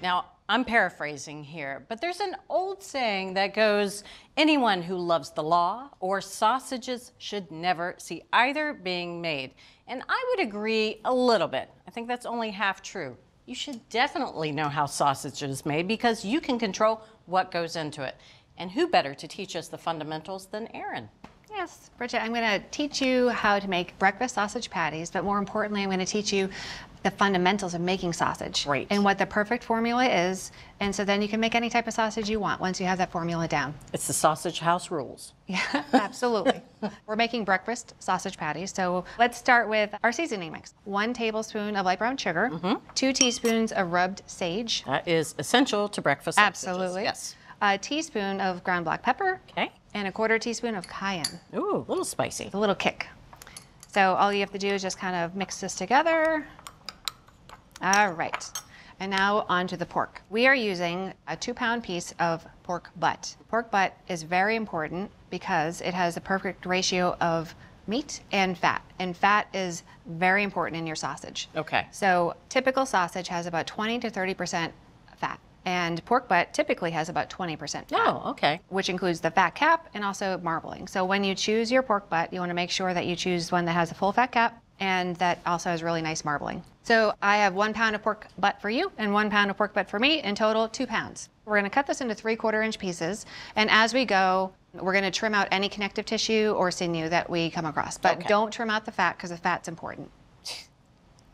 Now, I'm paraphrasing here, but there's an old saying that goes, anyone who loves the law or sausages should never see either being made. And I would agree a little bit. I think that's only half true. You should definitely know how sausage is made because you can control what goes into it. And who better to teach us the fundamentals than Erin? Yes, Bridget, I'm going to teach you how to make breakfast sausage patties, but more importantly, I'm going to teach you the fundamentals of making sausage. Great. And what the perfect formula is. And so then you can make any type of sausage you want once you have that formula down. It's the sausage house rules. Yeah, absolutely. We're making breakfast sausage patties. So let's start with our seasoning mix. 1 tablespoon of light brown sugar, 2 teaspoons of rubbed sage. That is essential to breakfast sausages. Absolutely. Yes. A teaspoon of ground black pepper. Okay. And a 1/4 teaspoon of cayenne. Ooh, a little spicy. A little kick. So all you have to do is just kind of mix this together. All right. And now onto the pork. We are using a 2-pound piece of pork butt. Pork butt is very important because it has the perfect ratio of meat and fat. And fat is very important in your sausage. Okay. So typical sausage has about 20 to 30% fat. And pork butt typically has about 20% fat. Oh, okay. Which includes the fat cap and also marbling. So when you choose your pork butt, you want to make sure that you choose one that has a full fat cap and that also has really nice marbling. So I have 1 pound of pork butt for you and 1 pound of pork butt for me, in total 2 pounds. We're going to cut this into 3/4 inch pieces, and as we go, we're going to trim out any connective tissue or sinew that we come across. But Okay. don't trim out the fat because the fat's important.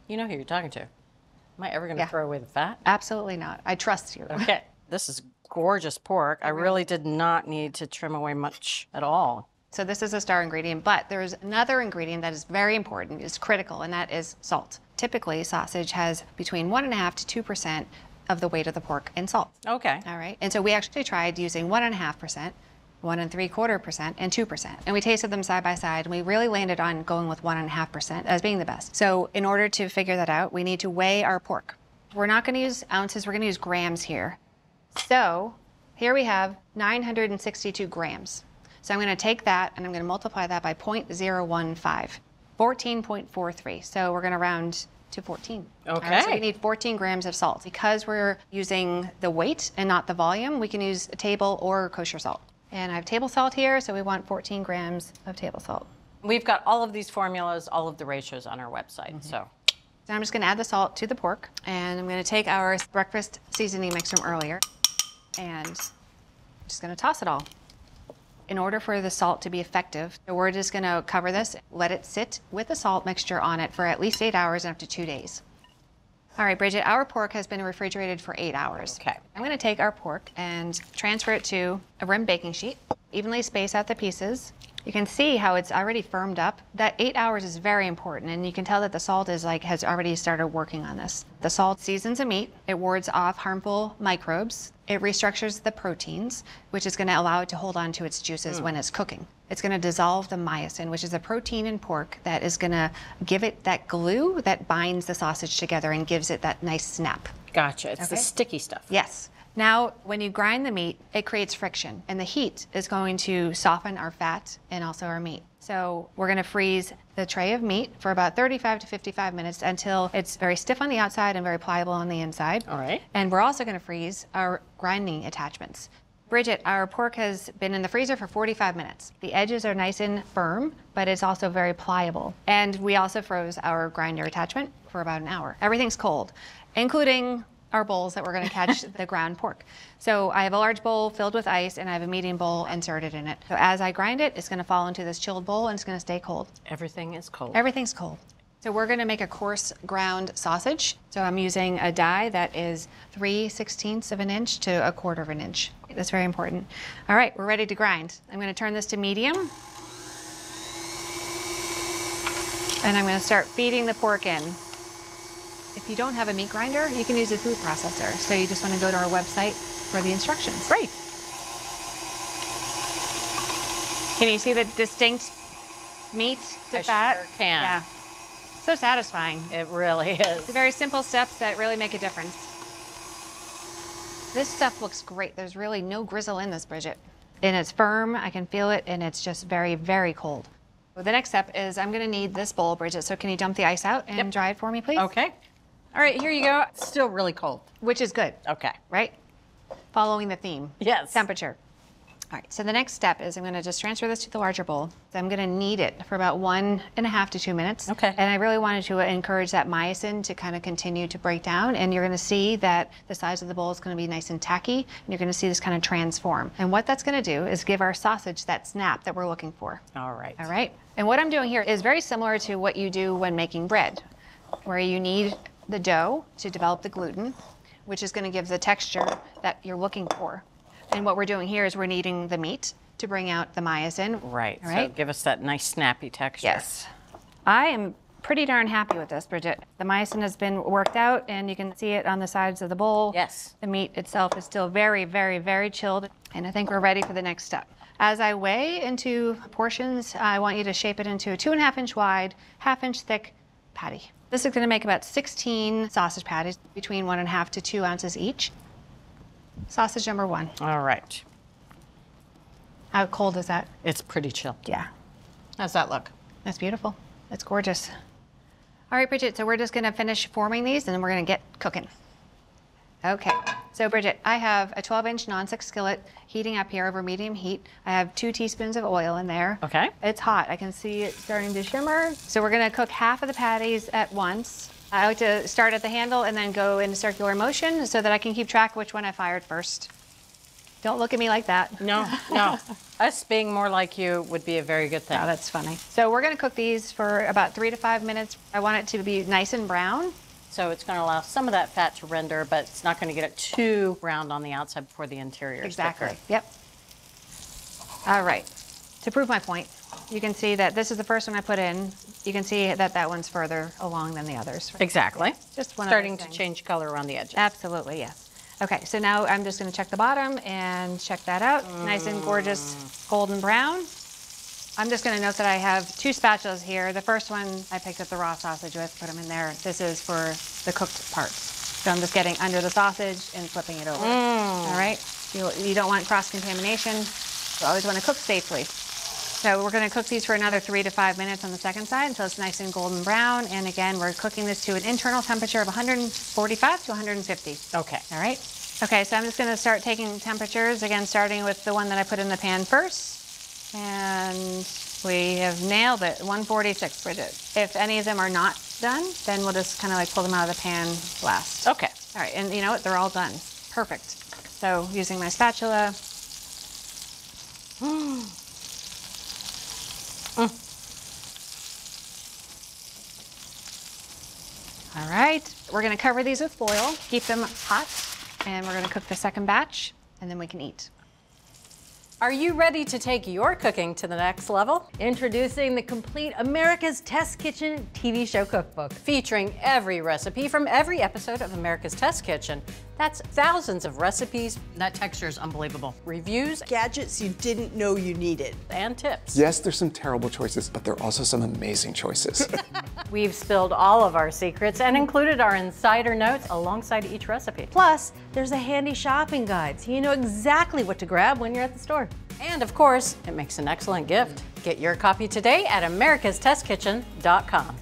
You know who you're talking to. Am I ever going to throw away the fat? Absolutely not. I trust you. Okay. This is gorgeous pork. I really did not need to trim away much at all. So this is a star ingredient, but there's another ingredient that is very important, is critical, and that is salt. Typically, sausage has between 1.5% to 2% of the weight of the pork in salt. Okay. All right. And so we actually tried using 1.5%, 1.75%, and 2%. And we tasted them side by side, and we really landed on going with 1.5% as being the best. So in order to figure that out, we need to weigh our pork. We're not going to use ounces, we're going to use grams here. So here we have 962 grams. So I'm going to take that and I'm going to multiply that by 0.015, 14.43. So we're going to round to 14. Okay. All right, so we need 14 grams of salt. Because we're using the weight and not the volume, we can use table or kosher salt. And I have table salt here, so we want 14 grams of table salt. We've got all of these formulas, all of the ratios on our website. So I'm just going to add the salt to the pork, and I'm going to take our breakfast seasoning mix from earlier, and just going to toss it all. In order for the salt to be effective, we're just going to cover this, let it sit with the salt mixture on it for at least 8 hours and up to 2 days. All right, Bridget, our pork has been refrigerated for 8 hours. Okay. I'm going to take our pork and transfer it to a rim baking sheet, evenly space out the pieces. You can see how it's already firmed up. That 8 hours is very important, and you can tell that the salt is has already started working on this. The salt seasons the meat, it wards off harmful microbes, it restructures the proteins, which is going to allow it to hold on to its juices when it's cooking. It's going to dissolve the myosin, which is a protein in pork that is going to give it that glue that binds the sausage together and gives it that nice snap. gotcha. It's the Okay. sticky stuff. Yes. Now, when you grind the meat, it creates friction, and the heat is going to soften our fat and also our meat. So we're going to freeze the tray of meat for about 35 to 55 minutes until it's very stiff on the outside and very pliable on the inside. All right. And we're also going to freeze our grinding attachments. Bridget, our pork has been in the freezer for 45 minutes. The edges are nice and firm, but it's also very pliable. And we also froze our grinder attachment for about an hour. Everything's cold, including our bowls that we're going to catch the ground pork. So I have a large bowl filled with ice, and I have a medium bowl inserted in it. So as I grind it, it's going to fall into this chilled bowl, and it's going to stay cold. Everything is cold. Everything's cold. So we're going to make a coarse ground sausage. So I'm using a die that is 3/16 of an inch to 1/4 of an inch. That's very important. All right, we're ready to grind. I'm going to turn this to medium. And I'm going to start feeding the pork in. If you don't have a meat grinder, you can use a food processor. So you just want to go to our website for the instructions. Great. Can you see the distinct meat to I fat? sure can. Yeah. So satisfying. It really is. The very simple steps that really make a difference. This stuff looks great. There's really no grizzle in this, Bridget. And it's firm, I can feel it, and it's just very, very cold. So the next step is I'm gonna need this bowl, Bridget, so can you dump the ice out and dry it for me, please? Okay. All right, here you go. It's still really cold. Which is good, Okay. right? Following the theme. Yes. Temperature. All right, so the next step is I'm gonna just transfer this to the larger bowl. So I'm gonna knead it for about 1.5 to 2 minutes. Okay. And I really wanted to encourage that myosin to kind of continue to break down. And you're gonna see that the size of the bowl is gonna be nice and tacky. And you're gonna see this kind of transform. And what that's gonna do is give our sausage that snap that we're looking for. All right. All right. And what I'm doing here is very similar to what you do when making bread, where you need the dough to develop the gluten, which is gonna give the texture that you're looking for. And what we're doing here is we're kneading the meat to bring out the myosin. Right. All right. So give us that nice snappy texture. Yes. I am pretty darn happy with this, Bridget. The myosin has been worked out, and you can see it on the sides of the bowl. Yes. The meat itself is still very, very, very chilled, and I think we're ready for the next step. As I weigh into portions, I want you to shape it into a 2.5 inch wide, 1/2 inch thick patty. This is going to make about 16 sausage patties, between 1.5 to 2 ounces each. Sausage number 1. All right. How cold is that? It's pretty chilled. Yeah, How's that look? that's beautiful. That's gorgeous. All right, Bridget, so we're just gonna finish forming these and then we're gonna get cooking. Okay, so Bridget, I have a 12-inch nonstick skillet heating up here over medium heat. I have 2 teaspoons of oil in there. Okay. It's hot. I can see it starting to shimmer. So we're gonna cook half of the patties at once. I like to start at the handle and then go in circular motion so that I can keep track of which one I fired first. Don't look at me like that. No, no. Us being more like you would be a very good thing. Oh, that's funny. So we're gonna cook these for about 3 to 5 minutes. I want it to be nice and brown. So it's going to allow some of that fat to render, but it's not going to get it too browned on the outside before the interior is Exactly. thicker. Yep. All right. To prove my point, you can see that this is the first one I put in. You can see that that one's further along than the others. Exactly. Just one of Starting those to things. change color around the edges. Absolutely, yes. Okay, so now I'm just gonna check the bottom and check that out. Nice and gorgeous golden brown. I'm just gonna note that I have 2 spatulas here. The first one I picked up the raw sausage with, put them in there. This is for the cooked parts. So I'm just getting under the sausage and flipping it over. All right? You don't want cross-contamination. You always wanna cook safely. So we're gonna cook these for another 3 to 5 minutes on the second side until it's nice and golden brown. And again, we're cooking this to an internal temperature of 145 to 150. Okay. All right. Okay, so I'm just gonna start taking temperatures, again, starting with the one that I put in the pan first. And we have nailed it, 146, Bridget. If any of them are not done, then we'll just kind of like pull them out of the pan last. Okay. All right, and you know what? They're all done. Perfect. So using my spatula. All right, we're gonna cover these with foil, keep them hot, and we're gonna cook the second batch, and then we can eat. Are you ready to take your cooking to the next level? Introducing the complete America's Test Kitchen TV show cookbook, featuring every recipe from every episode of America's Test Kitchen. That's thousands of recipes. That texture is unbelievable. Reviews Gadgets you didn't know you needed. and tips. Yes, there's some terrible choices, but there are also some amazing choices. We've spilled all of our secrets and included our insider notes alongside each recipe. Plus, there's a handy shopping guide so you know exactly what to grab when you're at the store. And of course, it makes an excellent gift. Get your copy today at americastestkitchen.com.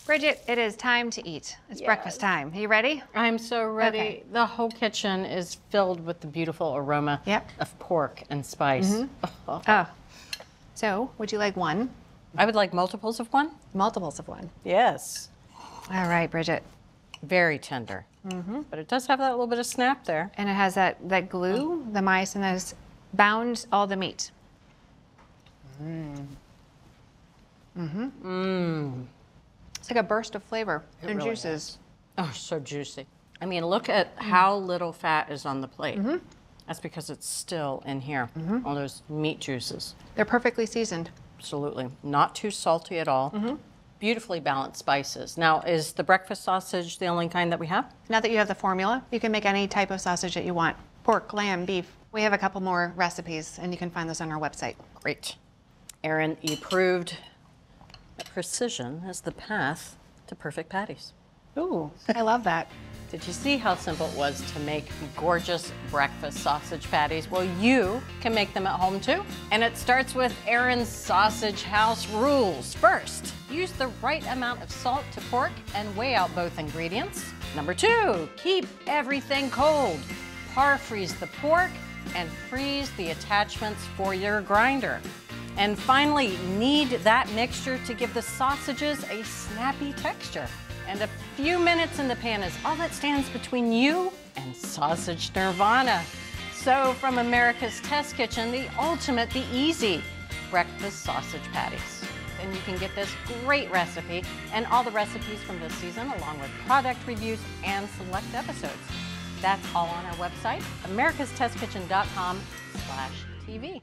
Bridget, it is time to eat. It's breakfast time. Are you ready? I'm so ready. Okay. The whole kitchen is filled with the beautiful aroma Yep. of pork and spice. Oh. So, would you like one? I would like multiples of one. Multiples of one. Yes. All right, Bridget. Very tender. But it does have that little bit of snap there. And it has that glue, the myosin that has bound all the meat. It's like a burst of flavor and really juices. Oh, so juicy. I mean, look at how little fat is on the plate. That's because it's still in here, all those meat juices. They're perfectly seasoned. Absolutely. Not too salty at all. Beautifully balanced spices. Now, is the breakfast sausage the only kind that we have? Now that you have the formula, you can make any type of sausage that you want. Pork, lamb, beef. We have a couple more recipes, and you can find those on our website. Great. Erin, you proved that precision is the path to perfect patties. Ooh, I love that. Did you see how simple it was to make gorgeous breakfast sausage patties? Well, you can make them at home too. And it starts with Erin's Sausage House rules. First, use the right amount of salt to pork and weigh out both ingredients. Number 2, keep everything cold. Par freeze the pork and freeze the attachments for your grinder. And finally, knead that mixture to give the sausages a snappy texture. And a few minutes in the pan is all that stands between you and sausage nirvana. So from America's Test Kitchen, the ultimate, the easy breakfast sausage patties. And you can get this great recipe and all the recipes from this season, along with product reviews and select episodes. That's all on our website, americastestkitchen.com/TV.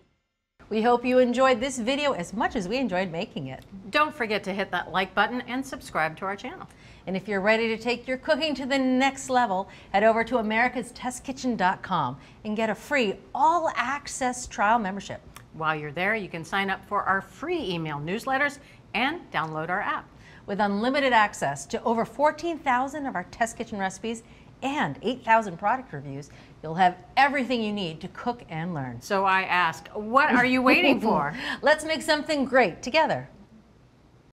We hope you enjoyed this video as much as we enjoyed making it. Don't forget to hit that like button and subscribe to our channel. And if you're ready to take your cooking to the next level, head over to americastestkitchen.com and get a free all-access trial membership. While you're there, you can sign up for our free email newsletters and download our app. With unlimited access to over 14,000 of our Test Kitchen recipes and 8,000 product reviews, you'll have everything you need to cook and learn. So I ask, what are you waiting for? Let's make something great together.